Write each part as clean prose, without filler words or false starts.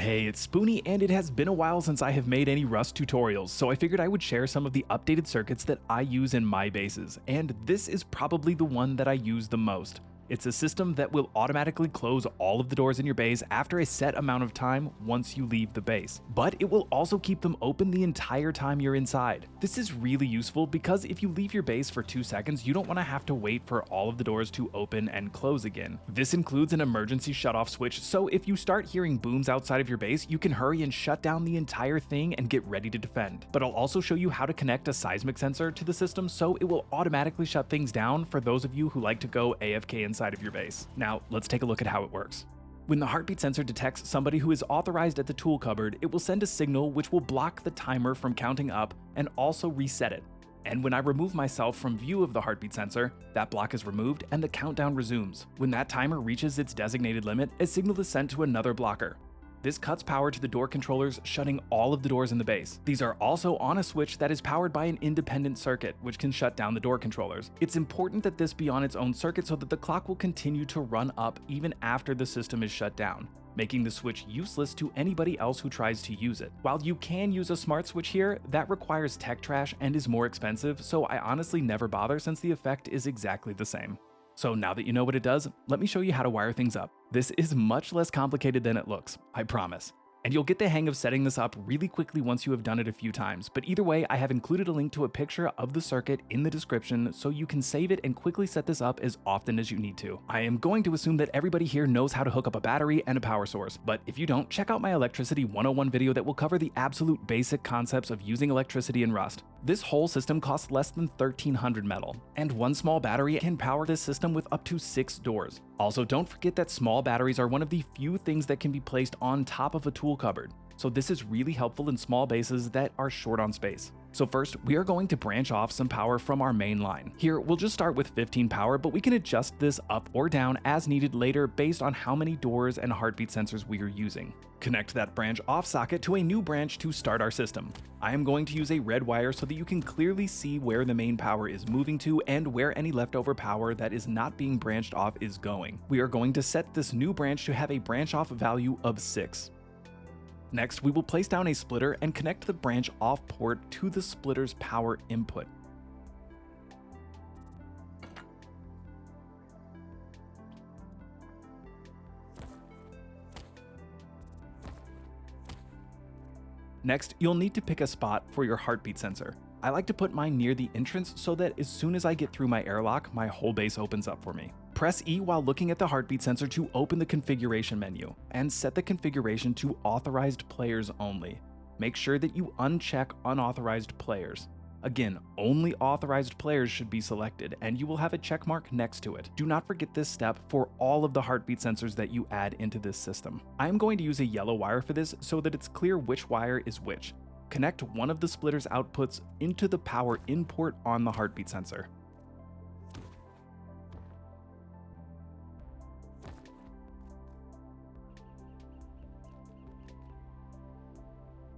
Hey, it's Spoony, and it has been a while since I have made any Rust tutorials, so I figured I would share some of the updated circuits that I use in my bases, and this is probably the one that I use the most. It's a system that will automatically close all of the doors in your base after a set amount of time once you leave the base, but it will also keep them open the entire time you're inside. This is really useful because if you leave your base for 2 seconds, you don't want to have to wait for all of the doors to open and close again. This includes an emergency shutoff switch, so if you start hearing booms outside of your base, you can hurry and shut down the entire thing and get ready to defend. But I'll also show you how to connect a seismic sensor to the system so it will automatically shut things down for those of you who like to go AFK inside of your base. Now, let's take a look at how it works. When the heartbeat sensor detects somebody who is authorized at the tool cupboard, it will send a signal which will block the timer from counting up and also reset it. And when I remove myself from view of the heartbeat sensor, that block is removed and the countdown resumes. When that timer reaches its designated limit, a signal is sent to another blocker. This cuts power to the door controllers, shutting all of the doors in the base. These are also on a switch that is powered by an independent circuit, which can shut down the door controllers. It's important that this be on its own circuit so that the clock will continue to run up even after the system is shut down, making the switch useless to anybody else who tries to use it. While you can use a smart switch here, that requires tech trash and is more expensive, so I honestly never bother since the effect is exactly the same. So now that you know what it does, let me show you how to wire things up. This is much less complicated than it looks, I promise. And you'll get the hang of setting this up really quickly once you have done it a few times, but either way, I have included a link to a picture of the circuit in the description so you can save it and quickly set this up as often as you need to. I am going to assume that everybody here knows how to hook up a battery and a power source, but if you don't, check out my Electricity 101 video that will cover the absolute basic concepts of using electricity in Rust. This whole system costs less than 1,300 metal, and one small battery can power this system with up to 6 doors. Also, don't forget that small batteries are one of the few things that can be placed on top of a tool cupboard, so this is really helpful in small bases that are short on space. So first, we are going to branch off some power from our main line. Here, we'll just start with 15 power, but we can adjust this up or down as needed later based on how many doors and heartbeat sensors we are using. Connect that branch off socket to a new branch to start our system. I am going to use a red wire so that you can clearly see where the main power is moving to and where any leftover power that is not being branched off is going. We are going to set this new branch to have a branch off value of 6. Next, we will place down a splitter and connect the branch off port to the splitter's power input. Next, you'll need to pick a spot for your heartbeat sensor. I like to put mine near the entrance so that as soon as I get through my airlock, my whole base opens up for me. Press E while looking at the heartbeat sensor to open the configuration menu, and set the configuration to authorized players only. Make sure that you uncheck unauthorized players. Again, only authorized players should be selected, and you will have a check mark next to it. Do not forget this step for all of the heartbeat sensors that you add into this system. I am going to use a yellow wire for this so that it's clear which wire is which. Connect one of the splitter's outputs into the power in port on the heartbeat sensor.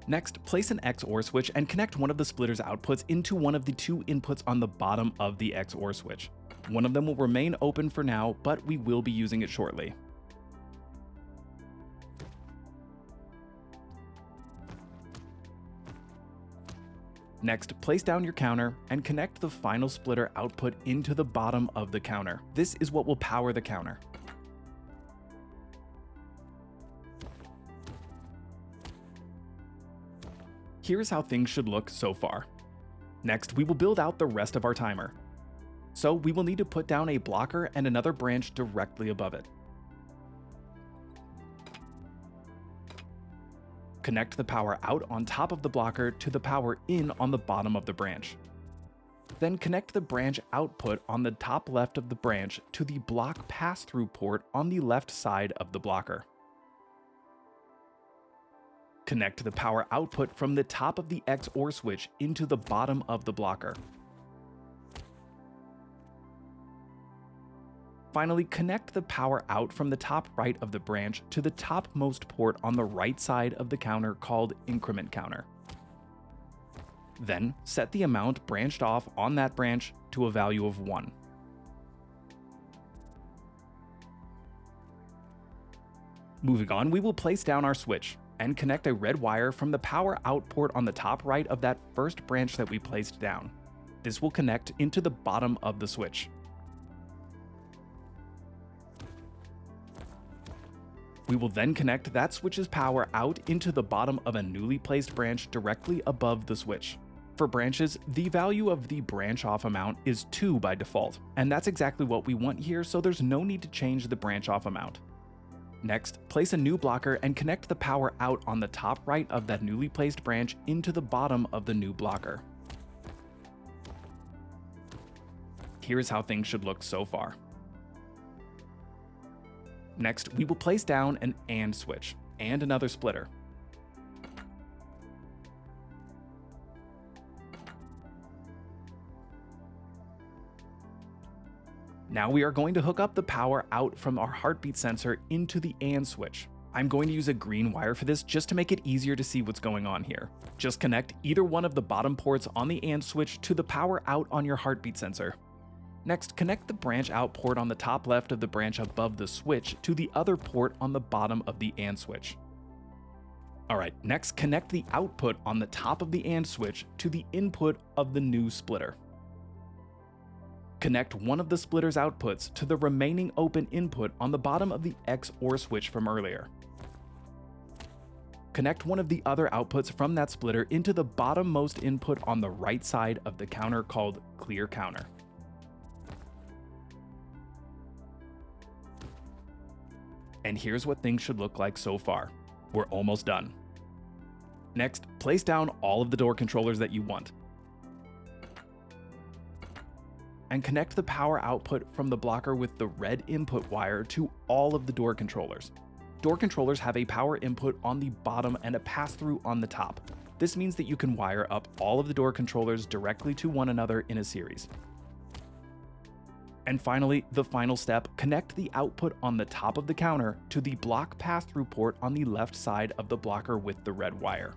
Next, place an XOR switch and connect one of the splitter's outputs into one of the 2 inputs on the bottom of the XOR switch. One of them will remain open for now, but we will be using it shortly. Next, place down your counter and connect the final splitter output into the bottom of the counter. This is what will power the counter. Here's how things should look so far. Next, we will build out the rest of our timer. So we will need to put down a blocker and another branch directly above it. Connect the power out on top of the blocker to the power in on the bottom of the branch. Then connect the branch output on the top left of the branch to the block pass-through port on the left side of the blocker. Connect the power output from the top of the XOR switch into the bottom of the blocker. Finally, connect the power out from the top right of the branch to the topmost port on the right side of the counter called increment counter. Then, set the amount branched off on that branch to a value of 1. Moving on, we will place down our switch. and connect a red wire from the power out port on the top right of that first branch that we placed down. This will connect into the bottom of the switch. We will then connect that switch's power out into the bottom of a newly placed branch directly above the switch. For branches, the value of the branch off amount is 2 by default, and that's exactly what we want here, so there's no need to change the branch off amount. Next, place a new blocker and connect the power out on the top right of that newly placed branch into the bottom of the new blocker. Here's how things should look so far. Next, we will place down an AND switch and another splitter. Now we are going to hook up the power out from our heartbeat sensor into the AND switch. I'm going to use a green wire for this just to make it easier to see what's going on here. Just connect either one of the bottom ports on the AND switch to the power out on your heartbeat sensor. Next, connect the branch out port on the top left of the branch above the switch to the other port on the bottom of the AND switch. Alright, next connect the output on the top of the AND switch to the input of the new splitter. Connect one of the splitter's outputs to the remaining open input on the bottom of the XOR switch from earlier. Connect one of the other outputs from that splitter into the bottommost input on the right side of the counter called clear counter. And here's what things should look like so far. We're almost done. Next, place down all of the door controllers that you want. And connect the power output from the blocker with the red input wire to all of the door controllers. Door controllers have a power input on the bottom and a pass-through on the top. This means that you can wire up all of the door controllers directly to one another in a series. And finally, the final step, connect the output on the top of the counter to the block pass-through port on the left side of the blocker with the red wire.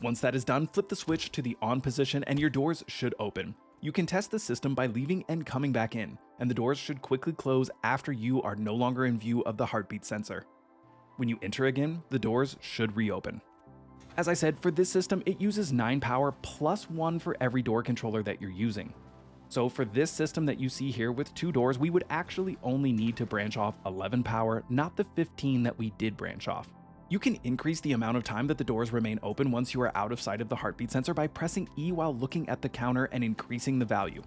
Once that is done, flip the switch to the on position and your doors should open. You can test the system by leaving and coming back in, and the doors should quickly close after you are no longer in view of the heartbeat sensor. When you enter again, the doors should reopen. As I said, for this system, it uses 9 power plus 1 for every door controller that you're using. So for this system that you see here with 2 doors, we would actually only need to branch off 11 power, not the 15 that we did branch off. You can increase the amount of time that the doors remain open once you are out of sight of the heartbeat sensor by pressing E while looking at the counter and increasing the value.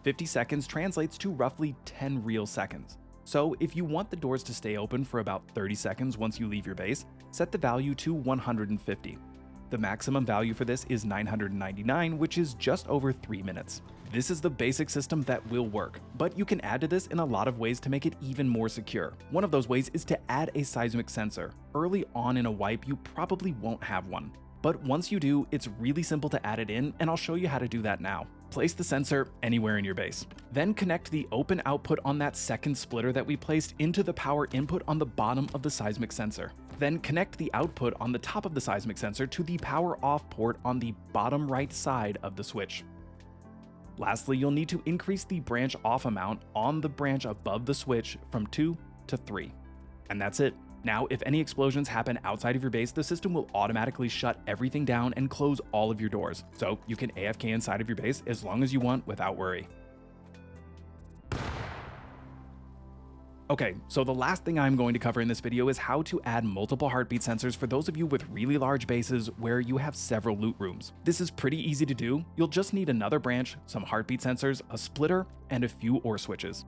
50 seconds translates to roughly 10 real seconds. So if you want the doors to stay open for about 30 seconds once you leave your base, set the value to 150. The maximum value for this is 999, which is just over 3 minutes. This is the basic system that will work, but you can add to this in a lot of ways to make it even more secure. One of those ways is to add a seismic sensor. Early on in a wipe, you probably won't have one. But once you do, it's really simple to add it in, and I'll show you how to do that now. Place the sensor anywhere in your base. Then connect the open output on that second splitter that we placed into the power input on the bottom of the seismic sensor. Then connect the output on the top of the seismic sensor to the power off port on the bottom right side of the switch. Lastly, you'll need to increase the branch off amount on the branch above the switch from 2 to 3. And that's it. Now, if any explosions happen outside of your base, the system will automatically shut everything down and close all of your doors. So you can AFK inside of your base as long as you want without worry. Okay, so the last thing I'm going to cover in this video is how to add multiple heartbeat sensors for those of you with really large bases where you have several loot rooms. This is pretty easy to do. You'll just need another branch, some heartbeat sensors, a splitter, and a few OR switches.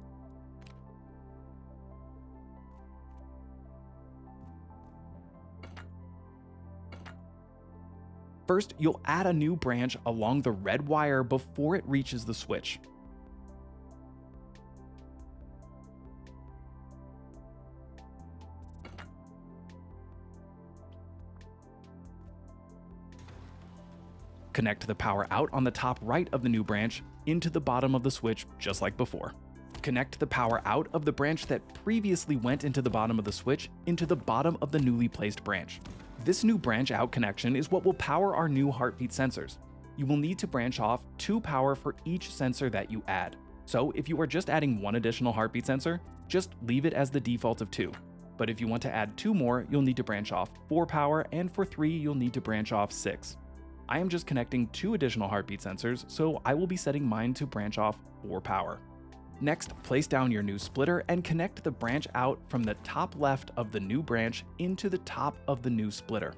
First, you'll add a new branch along the red wire before it reaches the switch. Connect the power out on the top right of the new branch into the bottom of the switch just like before. Connect the power out of the branch that previously went into the bottom of the switch into the bottom of the newly placed branch. This new branch out connection is what will power our new heartbeat sensors. You will need to branch off 2 power for each sensor that you add. So if you are just adding one additional heartbeat sensor, just leave it as the default of 2. but if you want to add 2 more, you'll need to branch off 4 power, and for 3, you'll need to branch off 6. I am just connecting 2 additional heartbeat sensors, so I will be setting mine to branch off 4 power. Next, place down your new splitter and connect the branch out from the top left of the new branch into the top of the new splitter.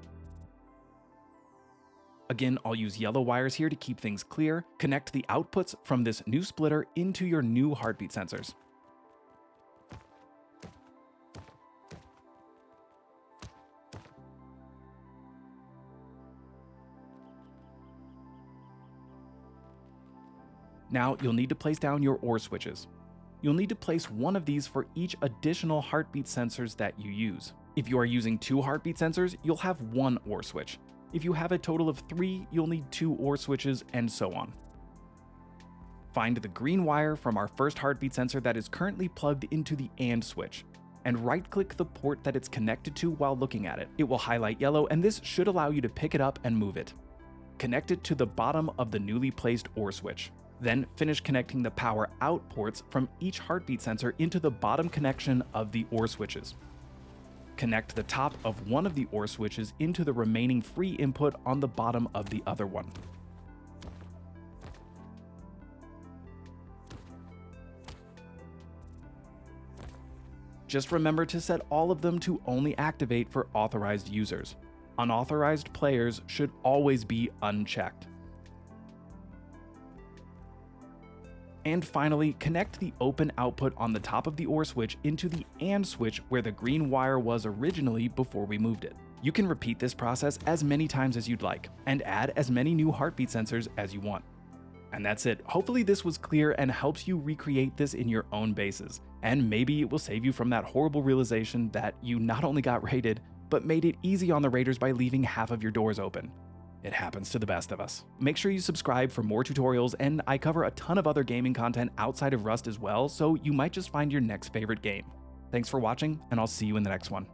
Again, I'll use yellow wires here to keep things clear. Connect the outputs from this new splitter into your new heartbeat sensors. Now, you'll need to place down your OR switches. You'll need to place one of these for each additional heartbeat sensors that you use. If you are using 2 heartbeat sensors, you'll have 1 OR switch. If you have a total of 3, you'll need 2 OR switches, and so on. Find the green wire from our first heartbeat sensor that is currently plugged into the AND switch, and right-click the port that it's connected to while looking at it. It will highlight yellow, and this should allow you to pick it up and move it. Connect it to the bottom of the newly placed OR switch. Then finish connecting the power out ports from each heartbeat sensor into the bottom connection of the OR switches. Connect the top of one of the OR switches into the remaining free input on the bottom of the other one. Just remember to set all of them to only activate for authorized users. Unauthorized players should always be unchecked. And finally, connect the open output on the top of the OR switch into the AND switch where the green wire was originally before we moved it. You can repeat this process as many times as you'd like, and add as many new heartbeat sensors as you want. And that's it. Hopefully this was clear and helps you recreate this in your own bases. And maybe it will save you from that horrible realization that you not only got raided, but made it easy on the raiders by leaving half of your doors open. It happens to the best of us. Make sure you subscribe for more tutorials, and I cover a ton of other gaming content outside of Rust as well, so you might just find your next favorite game. Thanks for watching, and I'll see you in the next one.